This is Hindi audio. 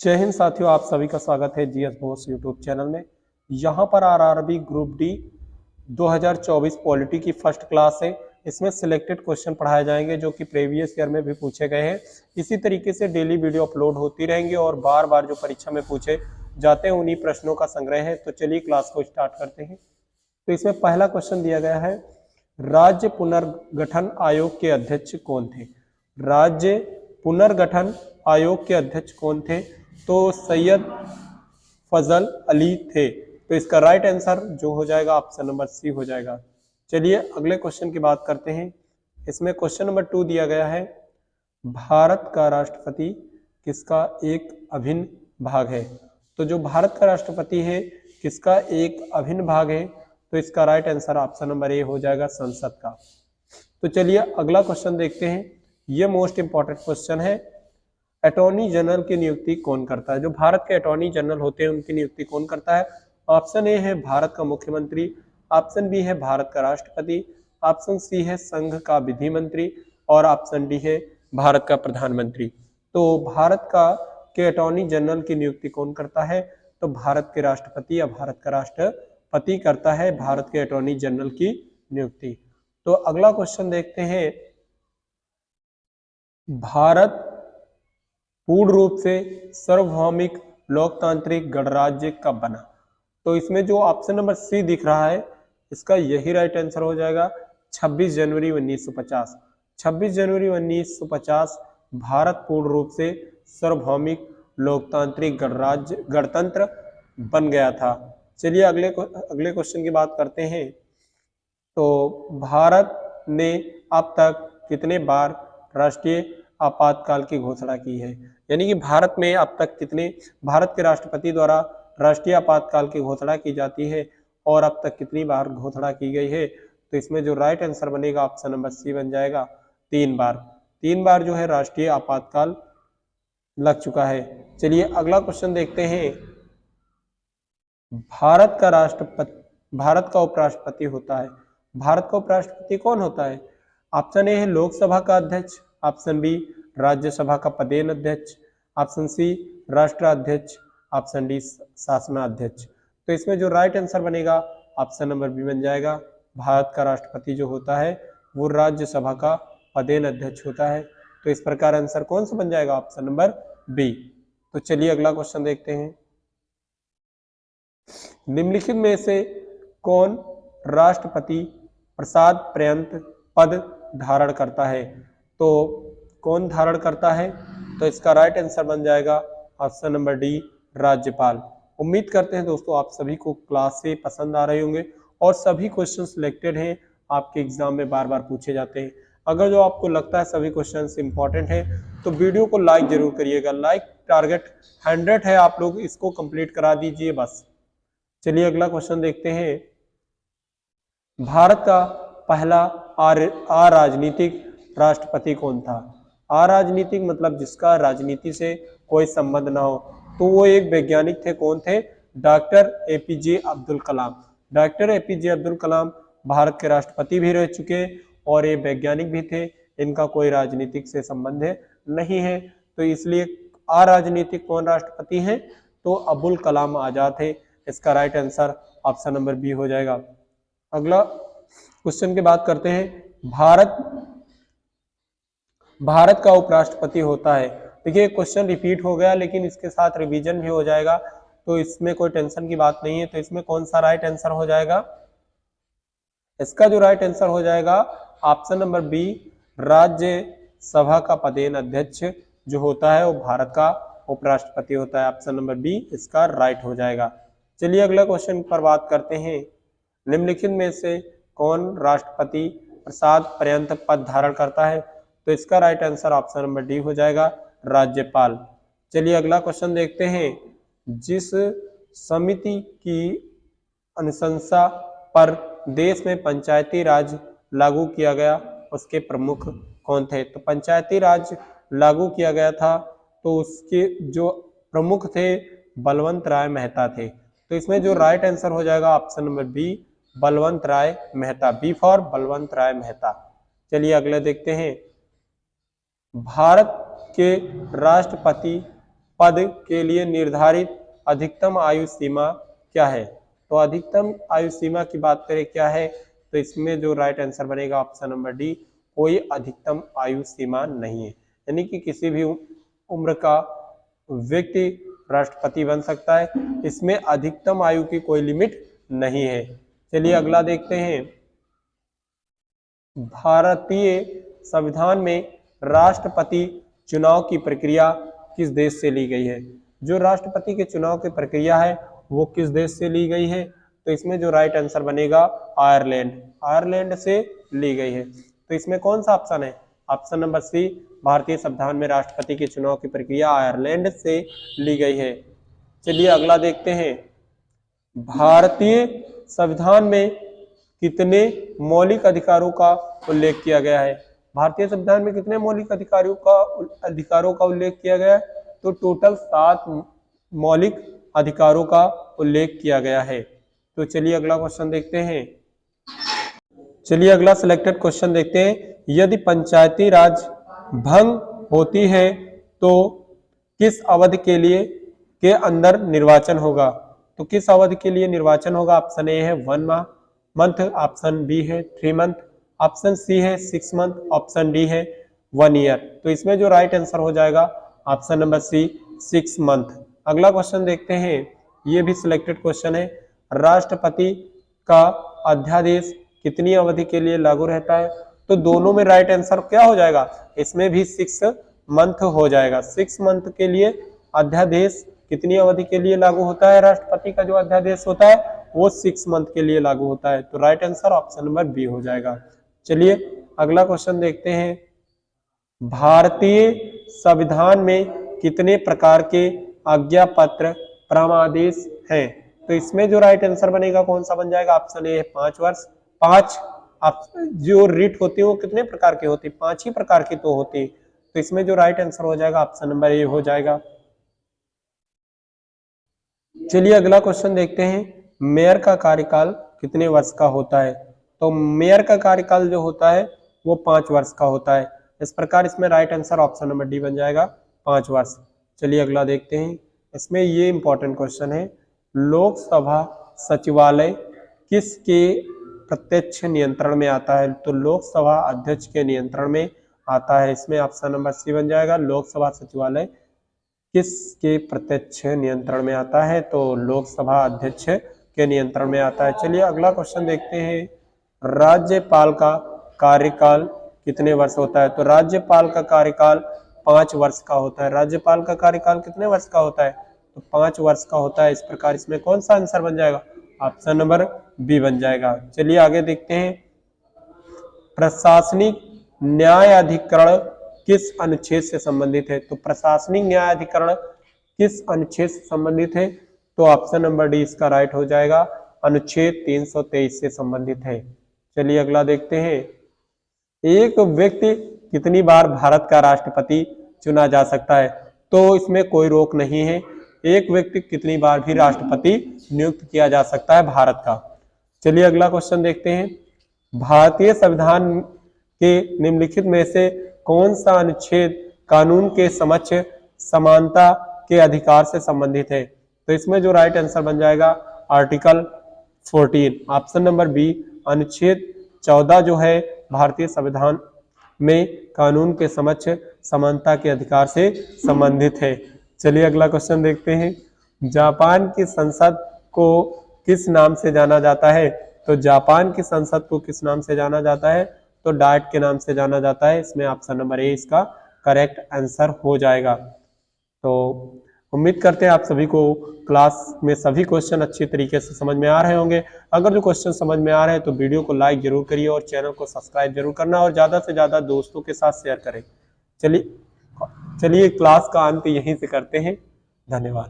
जय हिंद साथियों, आप सभी का स्वागत है जीएस बोस यूट्यूब चैनल में। यहाँ पर आरआरबी ग्रुप डी 2024 पॉलिटी की फर्स्ट क्लास है। इसमें सिलेक्टेड क्वेश्चन पढ़ाए जाएंगे जो कि प्रीवियस ईयर में भी पूछे गए हैं। इसी तरीके से डेली वीडियो अपलोड होती रहेंगी और बार बार जो परीक्षा में पूछे जाते हैं उन्हीं प्रश्नों का संग्रह है। तो चलिए क्लास को स्टार्ट करते हैं। तो इसमें पहला क्वेश्चन दिया गया है, राज्य पुनर्गठन आयोग के अध्यक्ष कौन थे? राज्य पुनर्गठन आयोग के अध्यक्ष कौन थे? तो सैयद फजल अली थे। तो इसका राइट आंसर जो हो जाएगा ऑप्शन नंबर सी हो जाएगा। चलिए अगले क्वेश्चन की बात करते हैं। इसमें क्वेश्चन नंबर 2 दिया गया है, भारत का राष्ट्रपति किसका एक अभिन्न भाग है? तो जो भारत का राष्ट्रपति है किसका एक अभिन्न भाग है? तो इसका right answer option number A हो जाएगा, संसद का। तो चलिए अगला क्वेश्चन देखते हैं। यह मोस्ट इंपॉर्टेंट क्वेश्चन है, अटॉर्नी जनरल की नियुक्ति कौन करता है? जो भारत के अटॉर्नी जनरल होते हैं उनकी नियुक्ति कौन करता है? ऑप्शन ए है भारत का मुख्यमंत्री, ऑप्शन बी है भारत का राष्ट्रपति, ऑप्शन सी है संघ का विधि मंत्री और ऑप्शन डी है भारत का प्रधानमंत्री। तो भारत का के अटॉर्नी जनरल की नियुक्ति कौन करता है? तो भारत के राष्ट्रपति या भारत का राष्ट्रपति करता है भारत के अटॉर्नी जनरल की नियुक्ति। तो अगला क्वेश्चन देखते हैं, भारत पूर्ण रूप से सार्वभौमिक लोकतांत्रिक गणराज्य कब बना? तो इसमें जो ऑप्शन नंबर सी दिख रहा है इसका यही राइट आंसर हो जाएगा, 26 जनवरी 1950। 26 जनवरी 1950 भारत पूर्ण रूप से सार्वभौमिक लोकतांत्रिक गणतंत्र बन गया था। चलिए अगले क्वेश्चन की बात करते हैं। तो भारत ने अब तक कितने बार राष्ट्रीय आपातकाल की घोषणा की है? यानी कि भारत में अब तक भारत के राष्ट्रपति द्वारा राष्ट्रीय आपातकाल की घोषणा की जाती है और अब तक कितनी बार घोषणा की गई है? तो इसमें जो राइट आंसर बनेगा ऑप्शन नंबर सी बन जाएगा, 3 बार। 3 बार जो है राष्ट्रीय आपातकाल लग चुका है। चलिए अगला क्वेश्चन देखते हैं, भारत का उपराष्ट्रपति होता है। भारत का उपराष्ट्रपति कौन होता है? ऑप्शन ए है लोकसभा का अध्यक्ष, ऑप्शन बी राज्यसभा का पदेन अध्यक्ष, ऑप्शन सी राष्ट्राध्यक्ष, ऑप्शन डी शासनाध्यक्ष। तो इसमें जो राइट आंसर बनेगा ऑप्शन नंबर बी बन जाएगा। भारत का राष्ट्रपति जो होता है वो राज्यसभा का पदेन अध्यक्ष होता है। तो इस प्रकार आंसर कौन सा बन जाएगा? Option number B. तो चलिए अगला क्वेश्चन देखते हैं, निम्नलिखित में से कौन राष्ट्रपति प्रसाद पर्यंत पद धारण करता है? तो कौन धारण करता है? तो इसका राइट आंसर बन जाएगा ऑप्शन नंबर डी, राज्यपाल। उम्मीद करते हैं दोस्तों आप सभी को क्लास से पसंद आ रहे होंगे और सभी क्वेश्चन सिलेक्टेड हैं, आपके एग्जाम में बार बार पूछे जाते हैं। अगर जो आपको लगता है सभी क्वेश्चन इंपॉर्टेंट है तो वीडियो को लाइक जरूर करिएगा। लाइक टारगेट 100 है, आप लोग इसको कंप्लीट करा दीजिए बस। चलिए अगला क्वेश्चन देखते हैं, भारत का पहला अराजनीतिक राष्ट्रपति कौन था? अराजनीतिक मतलब जिसका राजनीति से कोई संबंध ना हो। तो वो एक वैज्ञानिक थे, कौन थे? Doctor APJ Abdul Kalam. Doctor APJ Abdul Kalam Bharat के राष्ट्रपति भी रह चुके और ये वैज्ञानिक भी थे, इनका कोई राजनीतिक से संबंध नहीं है। तो इसलिए अराजनीतिक कौन राष्ट्रपति है? तो अब्दुल कलाम आजाद है। इसका right answer option number B हो जाएगा। अगला क्वेश्चन की बात करते हैं, भारत का उपराष्ट्रपति होता है। देखिए क्वेश्चन रिपीट हो गया लेकिन इसके साथ रिवीजन भी हो जाएगा, तो इसमें कोई टेंशन की बात नहीं है। तो इसमें कौन सा राइट आंसर हो जाएगा? इसका जो राइट आंसर हो जाएगा ऑप्शन नंबर बी, राज्यसभा का पदेन अध्यक्ष जो होता है वो भारत का उपराष्ट्रपति होता है। ऑप्शन नंबर बी इसका राइट हो जाएगा। चलिए अगला क्वेश्चन पर बात करते हैं, निम्नलिखित में से कौन राष्ट्रपति प्रसाद पर्यंत पद धारण करता है? तो इसका right answer option number D हो जाएगा, राज्यपाल। चलिए अगला क्वेश्चन देखते हैं, जिस समिति की अनुशंसा पर देश में पंचायती राज लागू किया गया उसके प्रमुख कौन थे? तो पंचायती राज लागू किया गया था तो उसके जो प्रमुख थे बलवंत राय मेहता थे। तो इसमें जो राइट आंसर हो जाएगा option number B, Balwant Rai Mehta. B for Balwant Rai Mehta. चलिए अगले देखते हैं, भारत के राष्ट्रपति पद के लिए निर्धारित अधिकतम आयु सीमा क्या है? तो अधिकतम आयु सीमा की बात करें क्या है, तो इसमें जो राइट आंसर बनेगा ऑप्शन नंबर डी, कोई अधिकतम आयु सीमा नहीं है। यानी कि किसी भी उम्र का व्यक्ति राष्ट्रपति बन सकता है, इसमें अधिकतम आयु की कोई लिमिट नहीं है। चलिए अगला देखते हैं। भारतीय संविधान में राष्ट्रपति चुनाव की प्रक्रिया किस देश से ली गई है? जो राष्ट्रपति के चुनाव की प्रक्रिया है वो किस देश से ली गई है? तो इसमें जो राइट आंसर बनेगा आयरलैंड से ली गई है। तो इसमें कौन सा ऑप्शन है? ऑप्शन नंबर सी, भारतीय संविधान में राष्ट्रपति के चुनाव की प्रक्रिया आयरलैंड से ली गई है। चलिए अगला देखते हैं। भारतीय संविधान में कितने मौलिक अधिकारों का उल्लेख किया गया है? भारतीय संविधान में कितने मौलिक अधिकारों का उल्लेख किया गया है? तो टोटल 7 मौलिक अधिकारों का उल्लेख किया गया है। तो चलिए अगला क्वेश्चन देखते हैं। चलिए अगला सिलेक्टेड क्वेश्चन देखते हैं। यदि पंचायती राज भंग होती है तो किस अवधि के अंदर निर्वाचन होगा? तो किस अवधि के लिए निर्वाचन होगा? ऑप्शन ए है 1 मंथ, ऑप्शन बी है 3 मंथ, ऑप्शन सी है 6 मंथ, ऑप्शन डी है 1 ईयर। तो इसमें जो राइट आंसर हो जाएगा ऑप्शन नंबर सी, 6 मंथ। अगला क्वेश्चन देखते हैं। ये भी सिलेक्टेड क्वेश्चन है। राष्ट्रपति का अध्यादेश कितनी अवधि के लिए लागू रहता है? तो दोनों में राइट आंसर क्या हो जाएगा? इसमें भी 6 मंथ हो जाएगा। 6 मंथ के लिए अध्यादेश कितनी अवधि के लिए लागू होता है? राष्ट्रपति का जो अध्यादेश होता है वो 6 मंथ के लिए लागू होता है। तो right answer option number B हो जाएगा। चलिए अगला क्वेश्चन देखते हैं। भारतीय संविधान में कितने प्रकार के आज्ञा पत्र परमादेश हैं? तो इसमें जो राइट आंसर बनेगा कौन सा बन जाएगा? ऑप्शन ए है 5 वर्ष। 5 जो रिट होती है वो कितने प्रकार की होती है? 5 ही प्रकार की तो होती है। तो इसमें जो राइट आंसर हो जाएगा ऑप्शन नंबर ए हो जाएगा। चलिए अगला क्वेश्चन देखते हैं। मेयर का कार्यकाल कितने वर्ष का होता है? तो मेयर का कार्यकाल जो होता है वो 5 वर्ष का होता है। इस प्रकार इसमें right answer option number D बन जाएगा, 5 वर्ष। चलिए अगला देखते हैं। इसमें ये इंपॉर्टेंट क्वेश्चन है। लोकसभा सचिवालय किसके प्रत्यक्ष नियंत्रण में आता है? तो लोकसभा अध्यक्ष के नियंत्रण में आता है। इसमें ऑप्शन नंबर सी बन जाएगा। लोकसभा सचिवालय किसके प्रत्यक्ष नियंत्रण में आता है? तो लोकसभा अध्यक्ष के नियंत्रण में आता है। चलिए अगला क्वेश्चन देखते हैं। राज्यपाल का कार्यकाल कितने वर्ष होता है? तो राज्यपाल का कार्यकाल 5 वर्ष का होता है। राज्यपाल का कार्यकाल कितने वर्ष का होता है? तो 5 वर्ष का होता है। इस प्रकार इसमें कौन सा आंसर बन जाएगा? ऑप्शन नंबर बी बन जाएगा। चलिए आगे देखते हैं। प्रशासनिक न्यायाधिकरण किस अनुच्छेद से संबंधित है? तो प्रशासनिक न्यायाधिकरण किस अनुच्छेद से संबंधित है? तो ऑप्शन नंबर डी इसका राइट हो जाएगा, अनुच्छेद 323 से संबंधित है। चलिए अगला देखते हैं। एक व्यक्ति कितनी बार भारत का राष्ट्रपति चुना जा सकता है? तो इसमें कोई रोक नहीं है। एक व्यक्ति कितनी बार भी राष्ट्रपति नियुक्त किया जा सकता है भारत का। चलिए अगला क्वेश्चन देखते हैं। भारतीय संविधान के निम्नलिखित में से कौन सा अनुच्छेद कानून के समक्ष समानता के अधिकार से संबंधित है? तो इसमें जो राइट आंसर बन जाएगा आर्टिकल 14, ऑप्शन नंबर बी, अनुच्छेद 14 जो है भारतीय संविधान में कानून के समक्ष समानता के अधिकार से संबंधित है। चलिए अगला क्वेश्चन देखते हैं। जापान की संसद को किस नाम से जाना जाता है? तो जापान की संसद को किस नाम से जाना जाता है? तो डाइट के नाम से जाना जाता है। इसमें ऑप्शन नंबर ए इसका करेक्ट आंसर हो जाएगा। तो उम्मीद करते हैं आप सभी को क्लास में सभी क्वेश्चन अच्छी तरीके से समझ में आ रहे होंगे। अगर जो क्वेश्चन समझ में आ रहे हैं तो वीडियो को लाइक जरूर करिए और चैनल को सब्सक्राइब जरूर करना और ज़्यादा से ज़्यादा दोस्तों के साथ शेयर करें। चलिए क्लास का अंत यहीं से करते हैं। धन्यवाद।